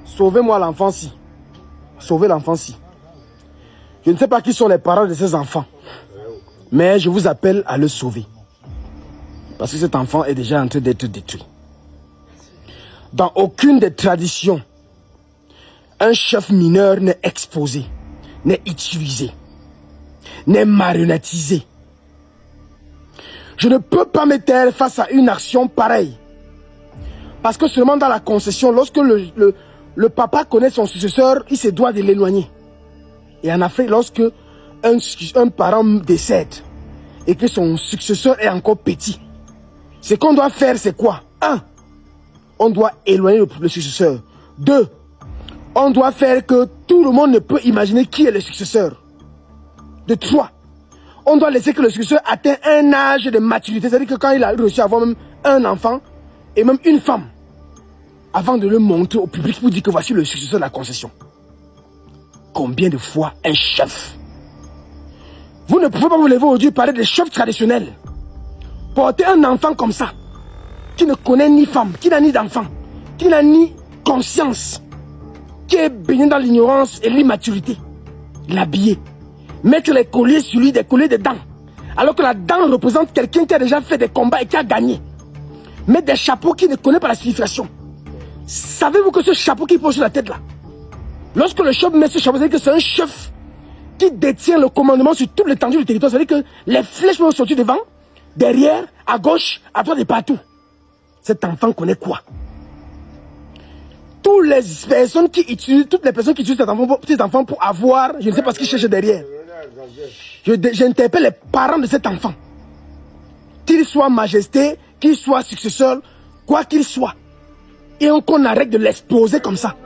Sauvez-moi l'enfant-ci. Sauvez l'enfant-ci. Je ne sais pas qui sont les parents de ces enfants. Mais je vous appelle à le sauver. Parce que cet enfant est déjà en train d'être détruit. Dans aucune des traditions, un chef mineur n'est exposé, n'est utilisé, n'est marionnettisé. Je ne peux pas me taire face à une action pareille. Parce que seulement dans la concession, lorsque le papa connaît son successeur, il se doit de l'éloigner. Et en Afrique, lorsque un parent décède et que son successeur est encore petit, ce qu'on doit faire, c'est quoi? 1. On doit éloigner le successeur. 2. On doit faire que tout le monde ne peut imaginer qui est le successeur. 3. On doit laisser que le successeur atteigne un âge de maturité. C'est-à-dire que quand il a réussi à avoir même un enfant et même une femme, avant de le montrer au public pour dire que voici le successeur de la concession. Combien de fois un chef? Vous ne pouvez pas vous lever aujourd'hui et parler des chefs traditionnels. Porter un enfant comme ça, qui ne connaît ni femme, qui n'a ni d'enfant, qui n'a ni conscience, qui est baigné dans l'ignorance et l'immaturité, l'habiller, mettre les colliers sur lui, des colliers de dents, alors que la dent représente quelqu'un qui a déjà fait des combats et qui a gagné. Mettre des chapeaux qui ne connaît pas la signification. Savez-vous que ce chapeau qui pose sur la tête là, lorsque le chef met ce chapeau, c'est-à-dire que c'est un chef qui détient le commandement sur toute l'étendue du territoire. C'est-à-dire que les flèches peuvent sortir devant, derrière, à gauche, à droite et partout. Cet enfant connaît quoi? Toutes les personnes qui utilisent cet enfant pour avoir, je ne sais pas ce qu'ils cherchent derrière. J'interpelle les parents de cet enfant. Qu'il soit majesté, qu'il soit successeur, quoi qu'il soit. Et qu'on arrête de l'exposer comme ça.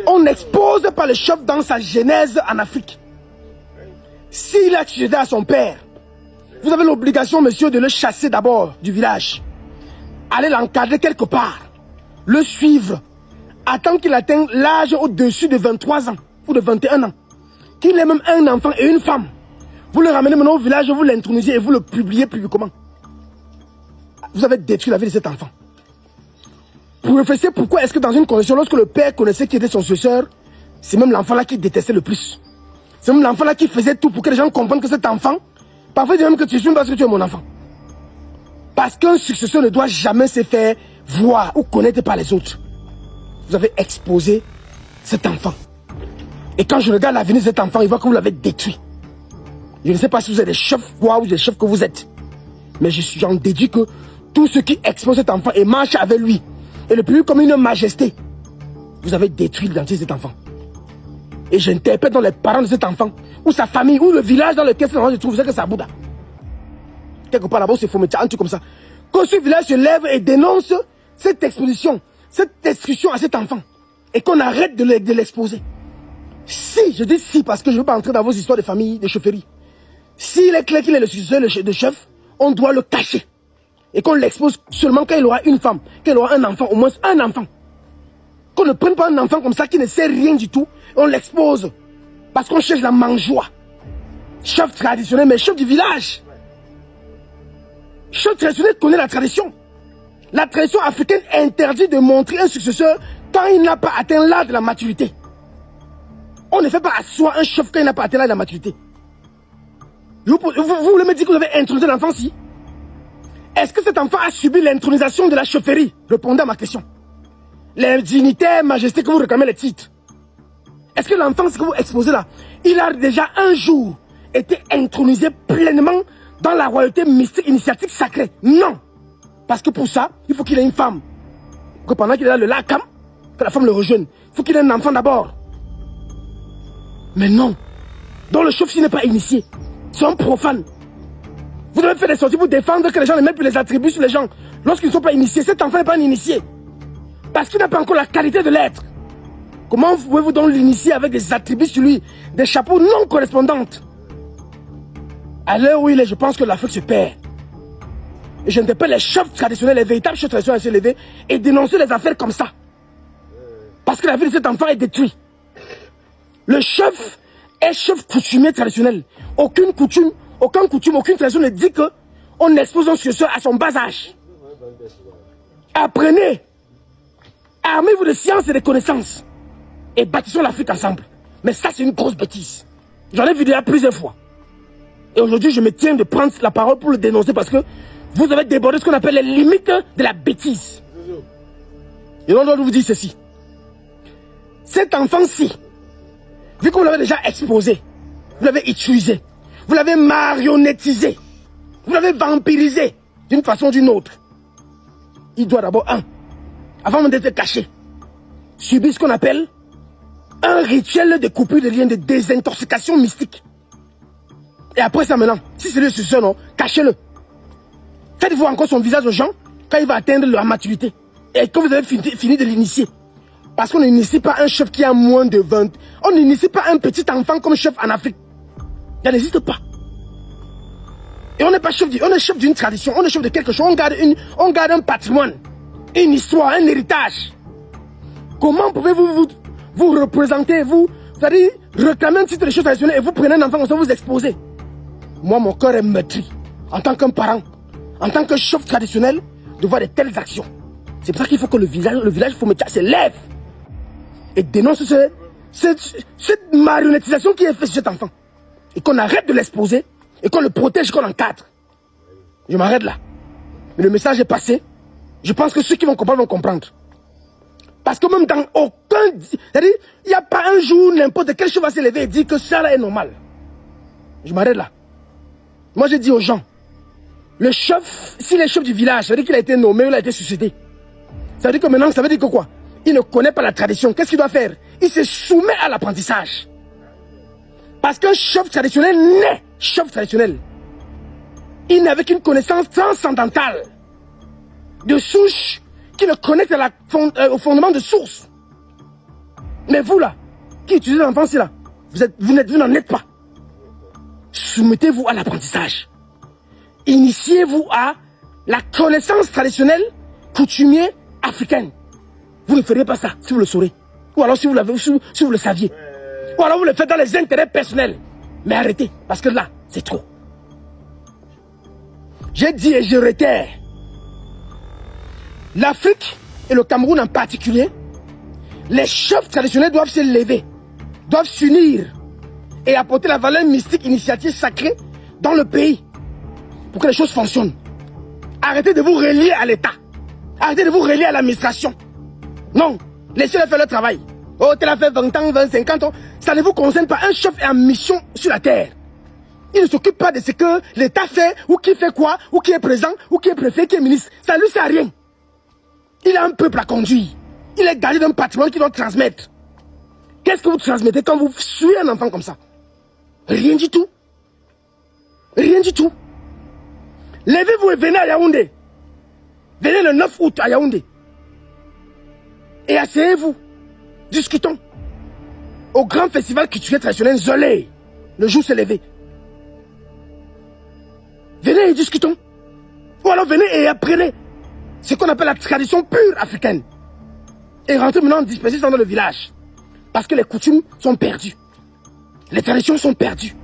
On n'expose pas le chef dans sa genèse en Afrique. S'il a succédé à son père, vous avez l'obligation, monsieur, de le chasser d'abord du village. Aller l'encadrer quelque part. Le suivre. Attendre qu'il atteigne l'âge au-dessus de 23 ans ou de 21 ans. Qu'il ait même un enfant et une femme. Vous le ramenez maintenant au village, vous l'intronisez et vous le publiez publiquement. Vous avez détruit la vie de cet enfant. Pour réfléchir pourquoi est-ce que dans une condition, lorsque le père connaissait qui était son successeur, c'est même l'enfant-là qui détestait le plus. C'est même l'enfant-là qui faisait tout pour que les gens comprennent que cet enfant, parfois il dit même que tu suis parce que tu es mon enfant. Parce qu'un successeur ne doit jamais se faire voir ou connaître par les autres. Vous avez exposé cet enfant. Et quand je regarde l'avenir de cet enfant, il voit que vous l'avez détruit. Je ne sais pas si vous êtes des chefs quoi ou des chefs que vous êtes. Mais j'en déduis que tous ceux qui exposent cet enfant et marchent avec lui, et le plus comme une majesté, vous avez détruit l'identité de cet enfant. Et j'interpelle dans les parents de cet enfant, ou sa famille, ou le village dans lequel cet enfant se trouve, c'est que c'est à Bouddha. Quelque part là-bas, c'est faut mettre un truc comme ça. Que ce village se lève et dénonce cette exposition, cette destruction à cet enfant. Et qu'on arrête de l'exposer. Si, je dis si parce que je ne veux pas entrer dans vos histoires de famille, de chefferie. S'il est clair qu'il est le successeur de chef, on doit le cacher. Et qu'on l'expose seulement quand il aura une femme, qu'il aura un enfant, au moins un enfant. Qu'on ne prenne pas un enfant comme ça qui ne sait rien du tout, et on l'expose. Parce qu'on cherche la mangeoire. Chef traditionnel, mais chef du village. Chef traditionnel connaît la tradition. La tradition africaine interdit de montrer un successeur quand il n'a pas atteint l'âge de la maturité. On ne fait pas asseoir un chef quand il n'a pas atteint l'âge de la maturité. Vous voulez me dire que vous avez intronisé l'enfant si? Est-ce que cet enfant a subi l'intronisation de la chefferie? Répondez à ma question. Les dignitaires, majestés que vous réclamez les titres. Est-ce que l'enfant, ce que vous exposez là, il a déjà un jour été intronisé pleinement dans la royauté mystique, initiatique, sacrée? Non. Parce que pour ça, il faut qu'il ait une femme. Que pendant qu'il est là, le lacam, que la femme le rejoigne. Il faut qu'il ait un enfant d'abord. Mais non. Donc le chef n'est pas initié. C'est un profane. Vous devez faire des sorties pour défendre que les gens ne mettent plus les attributs sur les gens. Lorsqu'ils ne sont pas initiés, cet enfant n'est pas un initié. Parce qu'il n'a pas encore la qualité de l'être. Comment pouvez-vous donc l'initier avec des attributs sur lui, des chapeaux non correspondantes? À l'heure où il est, je pense que l'Afrique se perd. Et je n'interpelle les chefs traditionnels, les véritables chefs traditionnels à se lever et dénoncer les affaires comme ça. Parce que la vie de cet enfant est détruite. Le chef est chef coutumier traditionnel. Aucune coutume, aucune tradition ne dit qu'on expose un successeur à son bas âge. Apprenez. Armez-vous de science et de connaissances. et bâtissons l'Afrique ensemble. Mais ça, c'est une grosse bêtise. J'en ai vu déjà plusieurs fois. Et aujourd'hui, je me tiens de prendre la parole pour le dénoncer parce que vous avez débordé ce qu'on appelle les limites de la bêtise. Et on doit vous dire ceci. Cet enfant-ci, vu que vous l'avez déjà exposé, vous l'avez utilisé, vous l'avez marionnettisé, vous l'avez vampirisé d'une façon ou d'une autre, il doit d'abord, avant d'être caché, subir ce qu'on appelle un rituel de coupure de liens de désintoxication mystique. Et après ça maintenant, si c'est le succès, non, cachez-le. Faites-vous encore son visage aux gens quand il va atteindre la maturité. Et quand vous avez fini de l'initier. Parce qu'on n'initie pas un chef qui a moins de 20. On n'initie pas un petit enfant comme chef en Afrique. Ça n'existe pas. Et on n'est pas chef, on est chef d'une tradition, on est chef de quelque chose. On garde un patrimoine, une histoire, un héritage. Comment pouvez-vous vous représenter, c'est-à-dire réclamer un titre de chef traditionnel et vous prenez un enfant comme ça, vous exposez. Moi, mon cœur est meurtri. En tant qu'un parent, en tant que chef traditionnel, de voir de telles actions. C'est pour ça qu'il faut que le village Fometia se lève et dénonce cette marionnettisation qui est faite sur cet enfant. Et qu'on arrête de l'exposer et qu'on le protège, qu'on l'encadre. Je m'arrête là. Mais le message est passé. Je pense que ceux qui vont comprendre. Parce que même dans aucun... C'est-à-dire, il n'y a pas un jour n'importe quel chef va se lever et dire que ça là est normal. Je m'arrête là. Moi, je dis aux gens, le chef, s'il est chef du village, ça veut dire qu'il a été nommé ou il a été suscité. Ça veut dire que maintenant, ça veut dire que quoi? Il ne connaît pas la tradition. Qu'est-ce qu'il doit faire? Il se soumet à l'apprentissage. Parce qu'un chef traditionnel naît chef traditionnel. Il n'avait qu'une connaissance transcendantale de souche qui le connecte au fondement de source. Mais vous là, qui utilisez l'enfant là, vous n'en êtes pas. Soumettez-vous à l'apprentissage. Initiez-vous à la connaissance traditionnelle, coutumière, africaine. Vous ne feriez pas ça si vous le saurez. Ou alors si vous le saviez. Ou alors vous le faites dans les intérêts personnels. Mais arrêtez, parce que là, c'est trop. J'ai dit et je réitère. L'Afrique et le Cameroun en particulier, les chefs traditionnels doivent se lever, doivent s'unir et apporter la valeur mystique, initiative sacrée dans le pays pour que les choses fonctionnent. Arrêtez de vous relier à l'État. Arrêtez de vous relier à l'administration. Non, laissez-les faire leur travail. Oh, tu l'as fait 20 ans, 20, 50 ans. Ça ne vous concerne pas. Un chef est en mission sur la terre. Il ne s'occupe pas de ce que l'État fait, ou qui fait quoi, ou qui est président, ou qui est préfet, qui est ministre. Ça ne lui sert à rien. Il a un peuple à conduire. Il est gardé d'un patrimoine qu'il doit transmettre. Qu'est-ce que vous transmettez quand vous suivez un enfant comme ça? Rien du tout. Rien du tout. Levez-vous et venez à Yaoundé. Venez le 9 août à Yaoundé. Et asseyez-vous. Discutons. Au grand festival culturel traditionnel Zolé. Le jour s'est levé. Venez et discutons. Ou alors venez et apprenez ce qu'on appelle la tradition pure africaine. Et rentrez maintenant dispersés dans le village. Parce que les coutumes sont perdues. Les traditions sont perdues.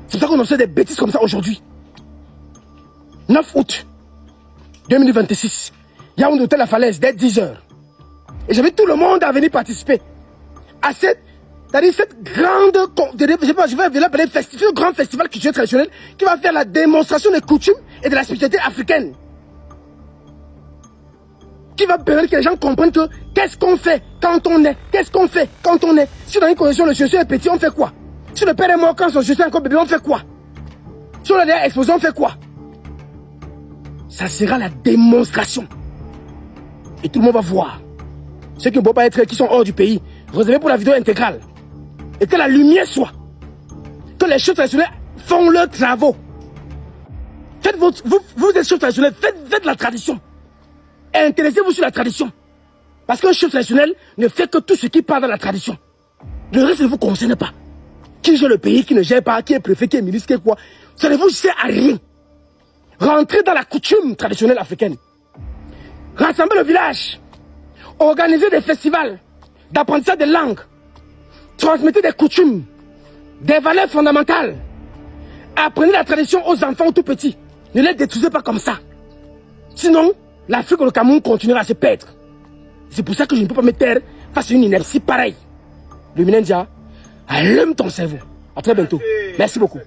C'est pour ça qu'on en fait des bêtises comme ça aujourd'hui. 9 août 2026. Yaoundé Hôtel La Falaise dès 10h. Et j'invite tout le monde à venir participer à cette grande, je vais l'appeler festival, grand festival culturel traditionnel qui va faire la démonstration des coutumes et de la spiritualité africaine. Qui va permettre que les gens comprennent que qu'est-ce qu'on fait quand on est, qu'est-ce qu'on fait quand on est. Si dans une condition le chaussure est petit, on fait quoi? Si le père est mort quand son chaussure est encore bébé, on fait quoi? Si on a déjà exposé, on fait quoi? Ça sera la démonstration. Et tout le monde va voir. Ceux qui ne peuvent pas être, qui sont hors du pays, réservez pour la vidéo intégrale. Et que la lumière soit. Que les chefs traditionnels font leurs travaux. Faites vous êtes chefs traditionnels, faites la tradition. Et intéressez-vous sur la tradition. Parce qu'un chef traditionnel ne fait que tout ce qui part dans la tradition. Le reste ne vous concerne pas. Qui gère le pays, qui ne gère pas, qui est préfet, qui est ministre, qui est quoi. Ça ne vous sert à rien. Rentrez dans la coutume traditionnelle africaine. Rassemblez le village. Organisez des festivals d'apprentissage des langues. Transmettez des coutumes, des valeurs fondamentales. Apprenez la tradition aux enfants tout petits. Ne les détruisez pas comme ça. Sinon, l'Afrique et le Cameroun continuera à se perdre. C'est pour ça que je ne peux pas me taire face à une inertie pareille. Le Minendia, allume ton cerveau. À très bientôt. Merci beaucoup.